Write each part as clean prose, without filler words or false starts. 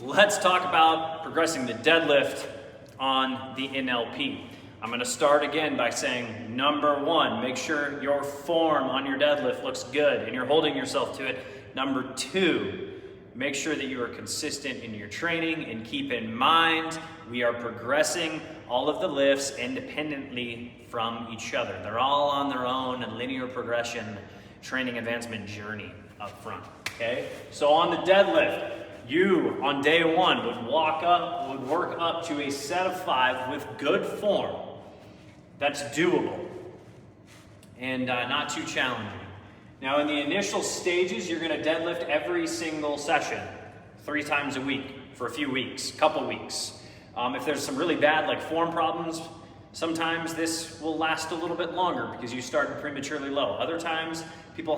Let's talk about progressing the deadlift on the NLP. I'm going to start again by saying, number one, make sure your form on your deadlift looks good and you're holding yourself to it. Number two, make sure that you are consistent in your training, and keep in mind we are progressing all of the lifts independently from each other. They're all on their own linear progression training advancement journey up front. Okay? So on the deadlift, you on day one would work up to a set of 5 with good form. That's doable and not too challenging. Now in the initial stages, you're going to deadlift every single session 3 times a week for a few weeks, couple weeks. If there's some really bad like form problems, sometimes this will last a little bit longer because you started prematurely low. Other times, people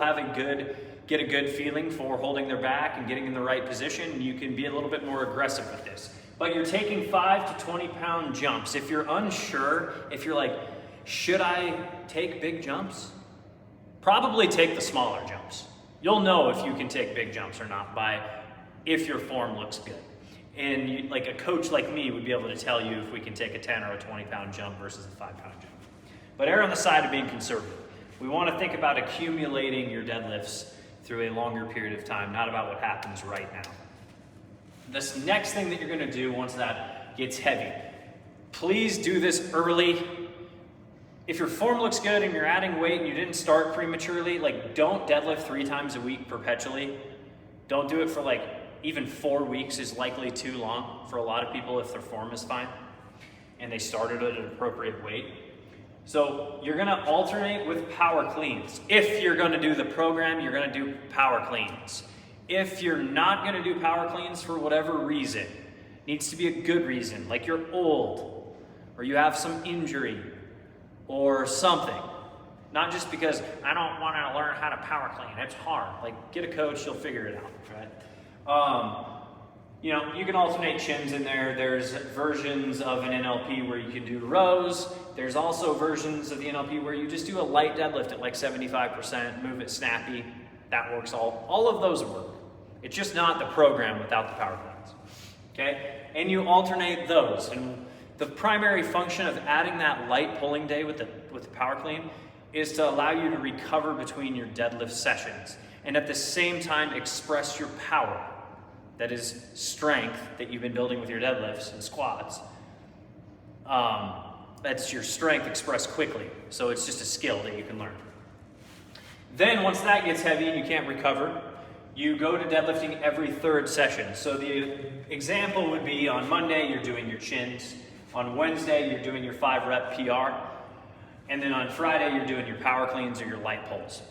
get a good feeling for holding their back and getting in the right position, and you can be a little bit more aggressive with this. But you're taking 5 to 20 pound jumps. If you're unsure, if you're like, should I take big jumps? Probably take the smaller jumps. You'll know if you can take big jumps or not if your form looks good. And like a coach like me would be able to tell you if we can take a 10 or a 20 pound jump versus a 5 pound jump. But err on the side of being conservative. We want to think about accumulating your deadlifts through a longer period of time, not about what happens right now. This next thing that you're going to do once that gets heavy, please do this early. If your form looks good and you're adding weight and you didn't start prematurely, don't deadlift 3 times a week perpetually. Don't do it for even 4 weeks is likely too long for a lot of people if their form is fine and they started at an appropriate weight. So you're going to alternate with power cleans. If you're going to do the program, you're going to do power cleans. If you're not going to do power cleans for whatever reason, needs to be a good reason, like you're old or you have some injury or something. Not just because I don't want to learn how to power clean. It's hard. Get a coach, you'll figure it out, right? You can alternate chins in there. There's versions of an NLP where you can do rows. There's also versions of the NLP where you just do a light deadlift at 75%, move it snappy. That works all of those work. It's just not the program without the power cleans. Okay? And you alternate those. And the primary function of adding that light pulling day with the power clean is to allow you to recover between your deadlift sessions and at the same time express your power. That is strength that you've been building with your deadlifts and squats. That's your strength expressed quickly. So it's just a skill that you can learn. Then once that gets heavy and you can't recover, you go to deadlifting every 3rd session. So the example would be on Monday, you're doing your chins. On Wednesday, you're doing your 5 rep PR. And then on Friday, you're doing your power cleans or your light pulls.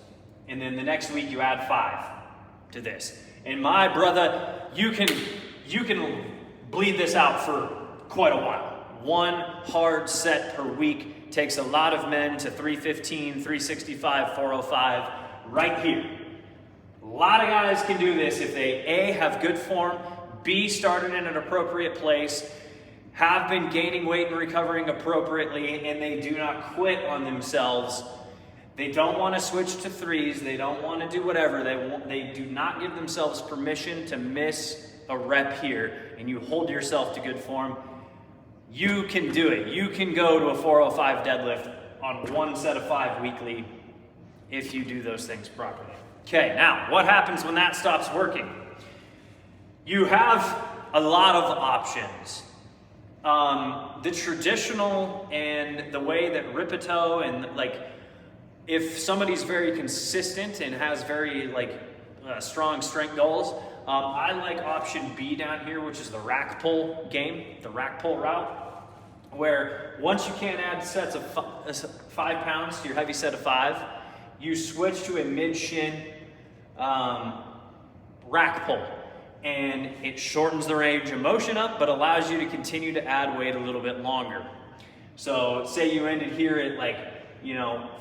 And then the next week, you add 5 to this. And my brother, you can bleed this out for quite a while. 1 hard set per week takes a lot of men to 315, 365, 405, right here. A lot of guys can do this if they A, have good form, B, started in an appropriate place, have been gaining weight and recovering appropriately, and they do not quit on themselves. They don't want to switch to 3s. They don't want to do whatever. They do not give themselves permission to miss a rep here, and you hold yourself to good form. You can do it. You can go to a 405 deadlift on 1 set of 5 weekly if you do those things properly. Okay, now what happens when that stops working? You have a lot of options. The traditional and the way that Ripito and if somebody's very consistent and has very strong strength goals, I like option B down here, which is the rack pull game, the rack pull route, where once you can't add sets of 5 pounds to your heavy set of 5, you switch to a mid-shin rack pull. And it shortens the range of motion up, but allows you to continue to add weight a little bit longer. So say you ended here at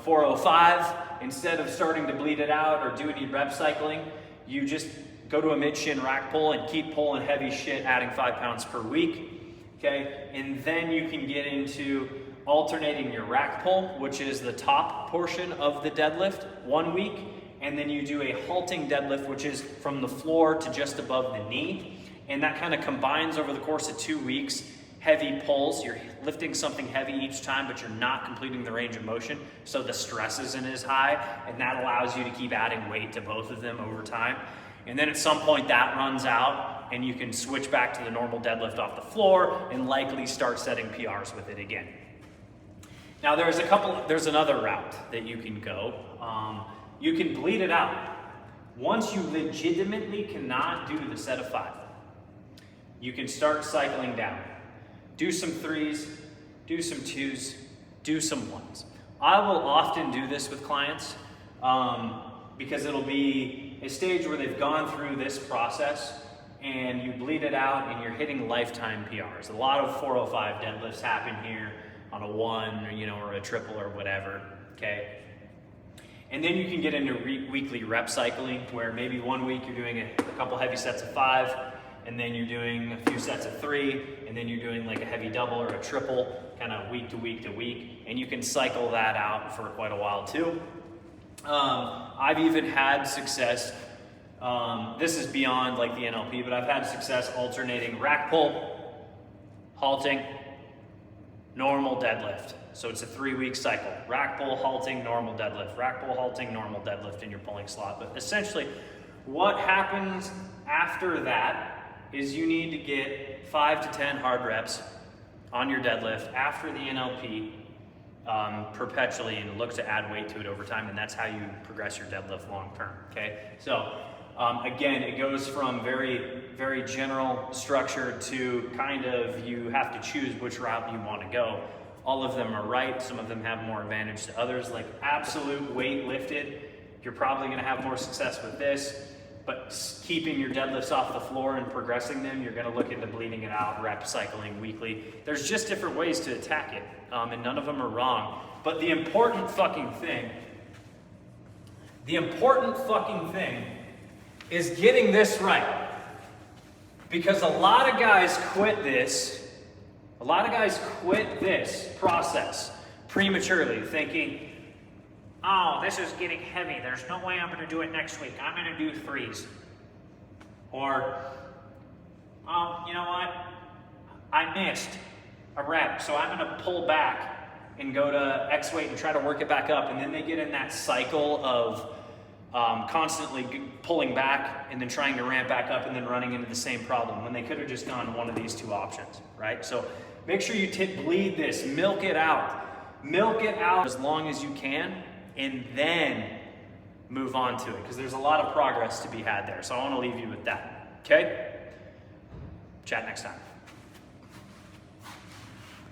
405, instead of starting to bleed it out or do any rep cycling, you just go to a mid-shin rack pull and keep pulling heavy shit, adding 5 pounds per week, okay? And then you can get into alternating your rack pull, which is the top portion of the deadlift, 1 week, and then you do a halting deadlift, which is from the floor to just above the knee, And that kind of combines over the course of 2 weeks, heavy pulls. You're lifting something heavy each time, but you're not completing the range of motion, so the stress isn't as high, and that allows you to keep adding weight to both of them over time. And then at some point that runs out, and you can switch back to the normal deadlift off the floor and likely start setting PRs with it again. Now there's another route that you can go. You can bleed it out. Once you legitimately cannot do the set of 5, you can start cycling down. Do some 3s, do some 2s, do some 1s. I will often do this with clients because it'll be a stage where they've gone through this process and you bleed it out and you're hitting lifetime PRs. A lot of 405 deadlifts happen here on a 1 or a triple or whatever, okay? And then you can get into weekly rep cycling where maybe 1 week you're doing a couple heavy sets of 5, and then you're doing a few sets of 3, and then you're doing like a heavy double or a triple, kind of week to week to week, and you can cycle that out for quite a while too. I've even had success, this is beyond like the NLP, but I've had success alternating rack pull, halting, normal deadlift. So it's a 3-week cycle. Rack pull, halting, normal deadlift. Rack pull, halting, normal deadlift in your pulling slot. But essentially, what happens after that is you need to get 5 to 10 hard reps on your deadlift after the NLP perpetually, and look to add weight to it over time, and that's how you progress your deadlift long term, okay? So again, it goes from very, very general structure to kind of you have to choose which route you want to go. All of them are right. Some of them have more advantage to others. Like absolute weight lifted, you're probably going to have more success with this, but keeping your deadlifts off the floor and progressing them, you're going to look into bleeding it out, rep cycling weekly. There's just different ways to attack it, and none of them are wrong. But the important fucking thing is getting this right. Because a lot of guys quit this process prematurely, thinking, oh, this is getting heavy. There's no way I'm going to do it next week. I'm going to do 3s. Or, oh, you know what? I missed a rep, so I'm going to pull back and go to X weight and try to work it back up. And then they get in that cycle of constantly pulling back and then trying to ramp back up and then running into the same problem when they could have just gone one of these 2 options, right? So make sure you bleed this, milk it out as long as you can, and then move on to it, because there's a lot of progress to be had there. So I want to leave you with that, okay? Chat next time.